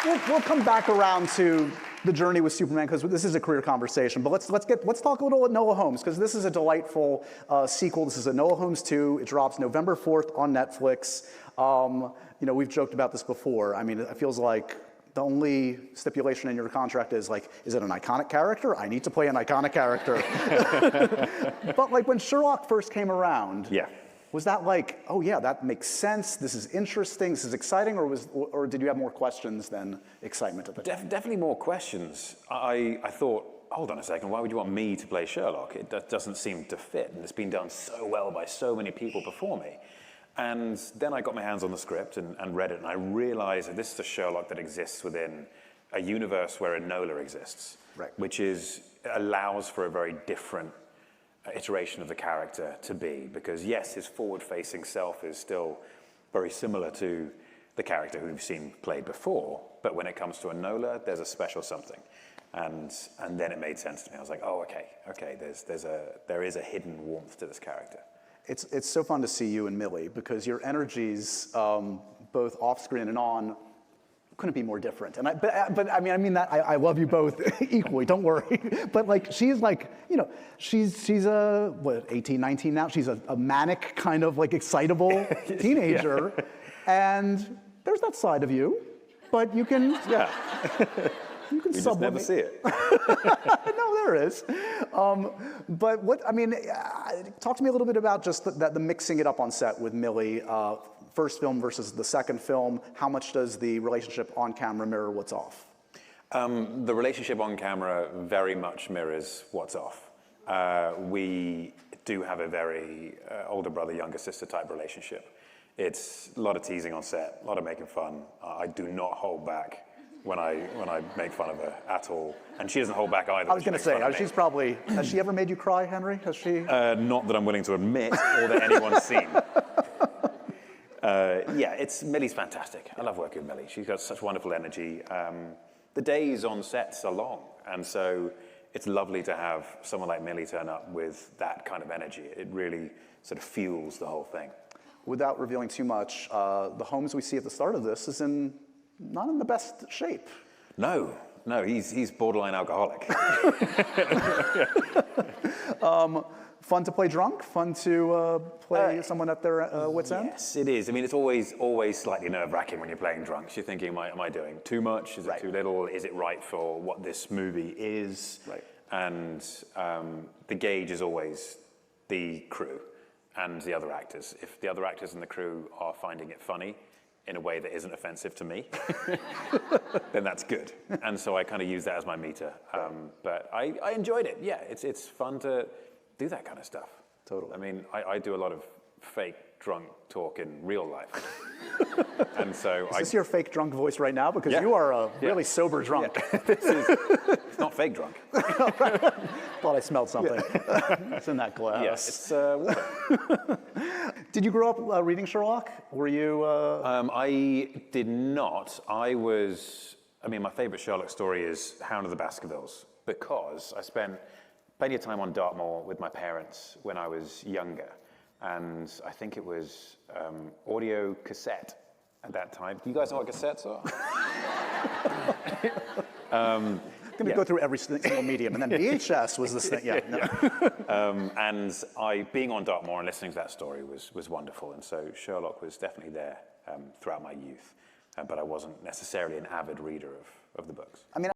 we'll come back around to the journey with Superman because this is a career conversation. But let's talk a little Enola Holmes because this is a delightful sequel. This is Enola Holmes 2. It drops November 4th on Netflix. We've joked about this before. I mean, it feels like the only stipulation in your contract is like, is it an iconic character? I need to play an iconic character. But like when Sherlock first came around, was that like, oh yeah, that makes sense, this is interesting, this is exciting, or did you have more questions than excitement at the time? Definitely more questions. I thought, hold on a second, why would you want me to play Sherlock? It doesn't seem to fit, and it's been done so well by so many people before me. And then I got my hands on the script and read it, and I realized that this is a Sherlock that exists within a universe where Enola exists, which allows for a very different iteration of the character to be, because yes, his forward-facing self is still very similar to the character who we've seen played before, but when it comes to Enola, there's a special something. And then it made sense to me. I was like, oh, okay, there is a hidden warmth to this character. It's so fun to see you and Millie because your energies, both off screen and on, couldn't be more different. And but I mean that I love you both equally. Don't worry. But like she's like she's a 18, 19 now. She's a manic kind of like excitable teenager, and there's that side of you, but you can You can just never see it. No, there is. But talk to me a little bit about just the mixing it up on set with Millie, first film versus the second film. How much does the relationship on camera mirror what's off? The relationship on camera very much mirrors what's off. We do have a very older brother, younger sister type relationship. It's a lot of teasing on set, a lot of making fun. I do not hold back when I make fun of her at all. And she doesn't hold back either. I was going to say, has she ever made you cry, Henry? Has she? Not that I'm willing to admit or that anyone's seen. Millie's fantastic. I love working with Millie. She's got such wonderful energy. The days on sets are long, and so it's lovely to have someone like Millie turn up with that kind of energy. It really sort of fuels the whole thing. Without revealing too much, the Holmes we see at the start of this is not in the best shape. No, he's borderline alcoholic. Fun to play drunk? Fun to play someone at their wit's end? Yes, it is. I mean, it's always slightly nerve-wracking when you're playing drunk. You're thinking, am I doing too much? Is it too little? Is it right for what this movie is? Right. And the gauge is always the crew and the other actors. If the other actors in the crew are finding it funny in a way that isn't offensive to me, then that's good. And so I kind of use that as my meter. But I enjoyed it. Yeah, it's fun to do that kind of stuff. Totally. I mean, I do a lot of fake drunk talk in real life. And so is this your fake drunk voice right now? Because you are a really sober drunk. Yeah. It's not fake drunk. Thought I smelled something. It's in that glass. Yes, it's water. Did you grow up reading Sherlock? Were you? I did not. My favorite Sherlock story is Hound of the Baskervilles, because I spent plenty of time on Dartmoor with my parents when I was younger. And I think it was audio cassette at that time. Do you guys know what cassettes are? I'm going to go through every single medium, and then VHS was this thing. And being on Dartmoor and listening to that story was wonderful. And so Sherlock was definitely there throughout my youth. But I wasn't necessarily an avid reader of the book.